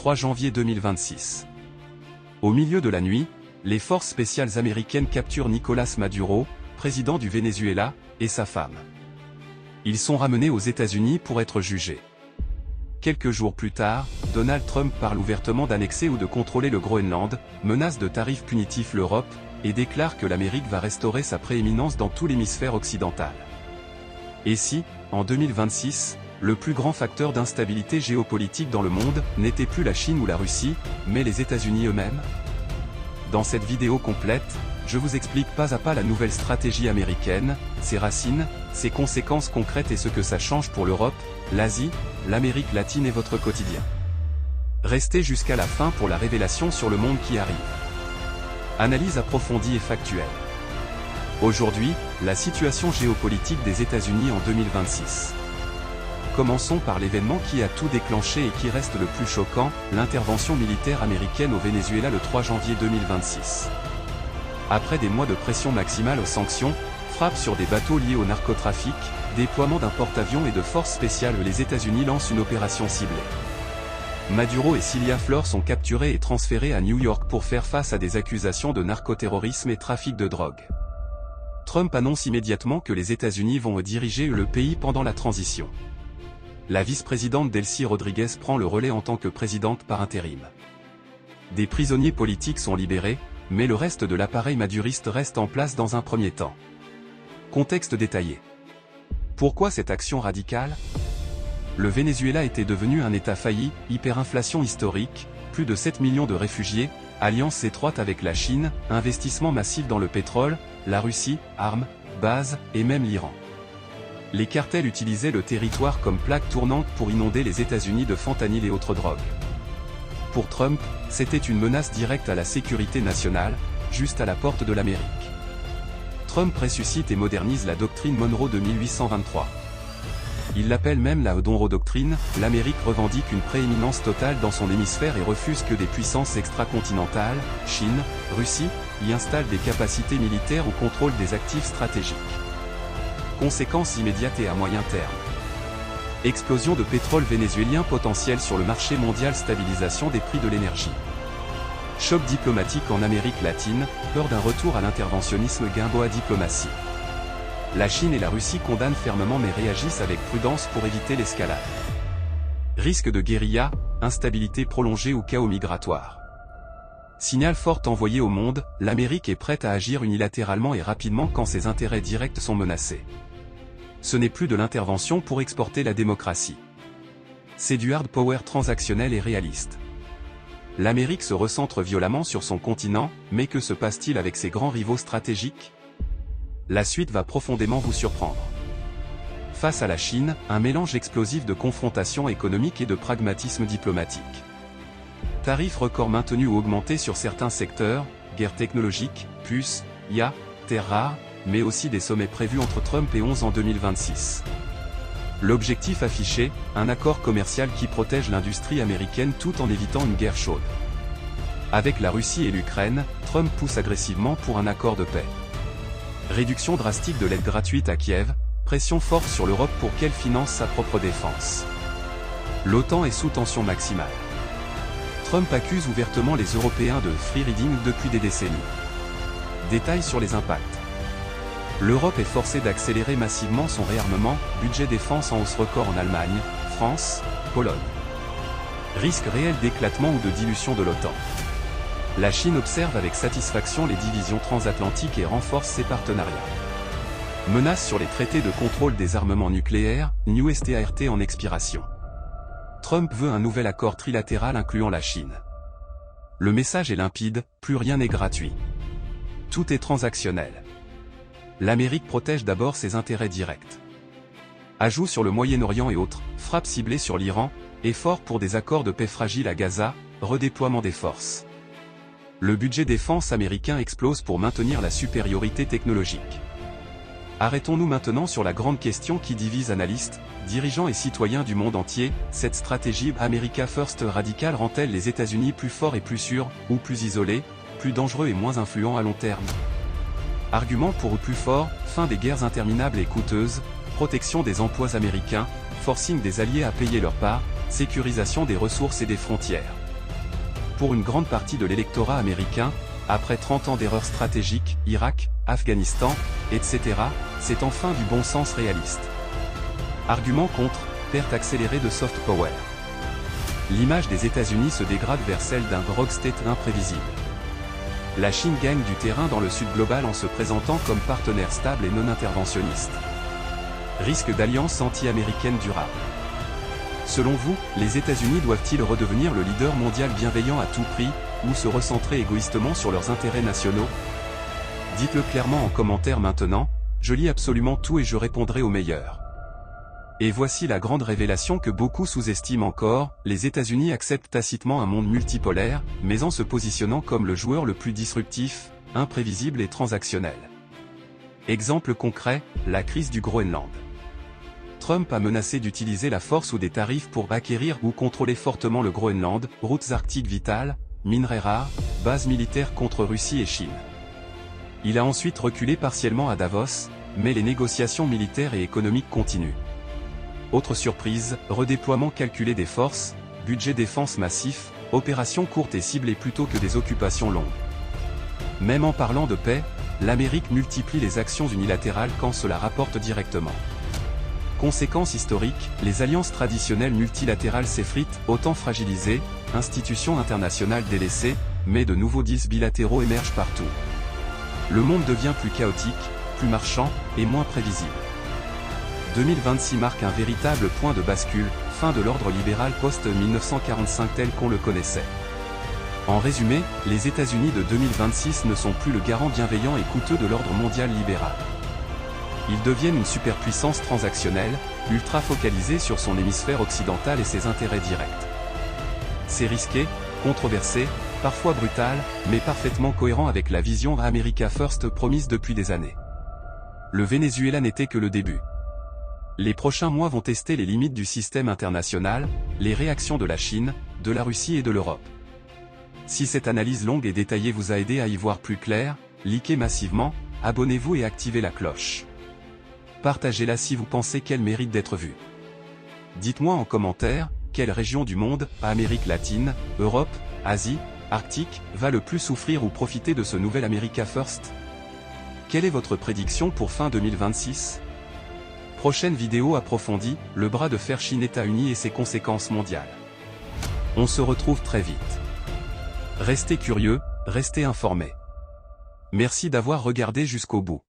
3 janvier 2026. Au milieu de la nuit, les forces spéciales américaines capturent Nicolás Maduro, président du Venezuela, et sa femme. Ils sont ramenés aux États-Unis pour être jugés. Quelques jours plus tard, Donald Trump parle ouvertement d'annexer ou de contrôler le Groenland, menace de tarifs punitifs l'Europe, et déclare que l'Amérique va restaurer sa prééminence dans tout l'hémisphère occidental. Et si, en 2026, le plus grand facteur d'instabilité géopolitique dans le monde n'était plus la Chine ou la Russie, mais les États-Unis eux-mêmes? Dans cette vidéo complète, je vous explique pas à pas la nouvelle stratégie américaine, ses racines, ses conséquences concrètes et ce que ça change pour l'Europe, l'Asie, l'Amérique latine et votre quotidien. Restez jusqu'à la fin pour la révélation sur le monde qui arrive. Analyse approfondie et factuelle. Aujourd'hui, la situation géopolitique des États-Unis en 2026. Commençons par l'événement qui a tout déclenché et qui reste le plus choquant, l'intervention militaire américaine au Venezuela le 3 janvier 2026. Après des mois de pression maximale aux sanctions, frappes sur des bateaux liés au narcotrafic, déploiement d'un porte-avions et de forces spéciales, les États-Unis lancent une opération ciblée. Maduro et Cilia Flor sont capturés et transférés à New York pour faire face à des accusations de narcoterrorisme et trafic de drogue. Trump annonce immédiatement que les États-Unis vont diriger le pays pendant la transition. La vice-présidente Delcy Rodriguez prend le relais en tant que présidente par intérim. Des prisonniers politiques sont libérés, mais le reste de l'appareil maduriste reste en place dans un premier temps. Contexte détaillé. Pourquoi cette action radicale? Le Venezuela était devenu un État failli, hyperinflation historique, plus de 7 millions de réfugiés, alliance étroite avec la Chine, investissement massif dans le pétrole, la Russie, armes, bases, et même l'Iran. Les cartels utilisaient le territoire comme plaque tournante pour inonder les États-Unis de fentanyl et autres drogues. Pour Trump, c'était une menace directe à la sécurité nationale, juste à la porte de l'Amérique. Trump ressuscite et modernise la doctrine Monroe de 1823. Il l'appelle même la Monroe Doctrine. L'Amérique revendique une prééminence totale dans son hémisphère et refuse que des puissances extracontinentales, Chine, Russie, y installent des capacités militaires ou contrôlent des actifs stratégiques. Conséquences immédiates et à moyen terme. Explosion de pétrole vénézuélien potentiel sur le marché mondial, stabilisation des prix de l'énergie. Choc diplomatique en Amérique latine, peur d'un retour à l'interventionnisme Gamboa diplomatie. La Chine et la Russie condamnent fermement mais réagissent avec prudence pour éviter l'escalade. Risque de guérilla, instabilité prolongée ou chaos migratoire. Signal fort envoyé au monde, l'Amérique est prête à agir unilatéralement et rapidement quand ses intérêts directs sont menacés. Ce n'est plus de l'intervention pour exporter la démocratie. C'est du hard power transactionnel et réaliste. L'Amérique se recentre violemment sur son continent, mais que se passe-t-il avec ses grands rivaux stratégiques? La suite va profondément vous surprendre. Face à la Chine, un mélange explosif de confrontation économique et de pragmatisme diplomatique. Tarifs records maintenus ou augmentés sur certains secteurs, guerre technologique, puces, IA, terres rares, mais aussi des sommets prévus entre Trump et 11 en 2026. L'objectif affiché, un accord commercial qui protège l'industrie américaine tout en évitant une guerre chaude. Avec la Russie et l'Ukraine, Trump pousse agressivement pour un accord de paix. Réduction drastique de l'aide gratuite à Kiev, pression forte sur l'Europe pour qu'elle finance sa propre défense. L'OTAN est sous tension maximale. Trump accuse ouvertement les Européens de free riding depuis des décennies. Détails sur les impacts. L'Europe est forcée d'accélérer massivement son réarmement, budget défense en hausse record en Allemagne, France, Pologne. Risque réel d'éclatement ou de dilution de l'OTAN. La Chine observe avec satisfaction les divisions transatlantiques et renforce ses partenariats. Menace sur les traités de contrôle des armements nucléaires, New START en expiration. Trump veut un nouvel accord trilatéral incluant la Chine. Le message est limpide, plus rien n'est gratuit. Tout est transactionnel. L'Amérique protège d'abord ses intérêts directs. Ajout sur le Moyen-Orient et autres, frappe ciblée sur l'Iran, effort pour des accords de paix fragiles à Gaza, redéploiement des forces. Le budget défense américain explose pour maintenir la supériorité technologique. Arrêtons-nous maintenant sur la grande question qui divise analystes, dirigeants et citoyens du monde entier. Cette stratégie America First radicale rend-elle les États-Unis plus forts et plus sûrs, ou plus isolés, plus dangereux et moins influents à long terme? Argument pour ou plus fort, fin des guerres interminables et coûteuses, protection des emplois américains, forcing des alliés à payer leur part, sécurisation des ressources et des frontières. Pour une grande partie de l'électorat américain, après 30 ans d'erreurs stratégiques, Irak, Afghanistan, etc., c'est enfin du bon sens réaliste. Argument contre, perte accélérée de soft power. L'image des États-Unis se dégrade vers celle d'un grog state imprévisible. La Chine gagne du terrain dans le Sud global en se présentant comme partenaire stable et non interventionniste. Risque d'alliance anti-américaine durable. Selon vous, les États-Unis doivent-ils redevenir le leader mondial bienveillant à tout prix, ou se recentrer égoïstement sur leurs intérêts nationaux? Dites-le clairement en commentaire maintenant, je lis absolument tout et je répondrai au meilleur. Et voici la grande révélation que beaucoup sous-estiment encore, les États-Unis acceptent tacitement un monde multipolaire, mais en se positionnant comme le joueur le plus disruptif, imprévisible et transactionnel. Exemple concret, la crise du Groenland. Trump a menacé d'utiliser la force ou des tarifs pour acquérir ou contrôler fortement le Groenland, routes arctiques vitales, minerais rares, bases militaires contre Russie et Chine. Il a ensuite reculé partiellement à Davos, mais les négociations militaires et économiques continuent. Autre surprise, redéploiement calculé des forces, budget défense massif, opérations courtes et ciblées plutôt que des occupations longues. Même en parlant de paix, l'Amérique multiplie les actions unilatérales quand cela rapporte directement. Conséquence historique, les alliances traditionnelles multilatérales s'effritent, autant fragilisées, institutions internationales délaissées, mais de nouveaux deals bilatéraux émergent partout. Le monde devient plus chaotique, plus marchand, et moins prévisible. 2026 marque un véritable point de bascule, fin de l'ordre libéral post-1945 tel qu'on le connaissait. En résumé, les États-Unis de 2026 ne sont plus le garant bienveillant et coûteux de l'ordre mondial libéral. Ils deviennent une superpuissance transactionnelle, ultra focalisée sur son hémisphère occidental et ses intérêts directs. C'est risqué, controversé, parfois brutal, mais parfaitement cohérent avec la vision America First promise depuis des années. Le Venezuela n'était que le début. Les prochains mois vont tester les limites du système international, les réactions de la Chine, de la Russie et de l'Europe. Si cette analyse longue et détaillée vous a aidé à y voir plus clair, likez massivement, abonnez-vous et activez la cloche. Partagez-la si vous pensez qu'elle mérite d'être vue. Dites-moi en commentaire, quelle région du monde, Amérique latine, Europe, Asie, Arctique, va le plus souffrir ou profiter de ce nouvel America First? Quelle est votre prédiction pour fin 2026? Prochaine vidéo approfondie, le bras de fer Chine-États-Unis et ses conséquences mondiales. On se retrouve très vite. Restez curieux, restez informés. Merci d'avoir regardé jusqu'au bout.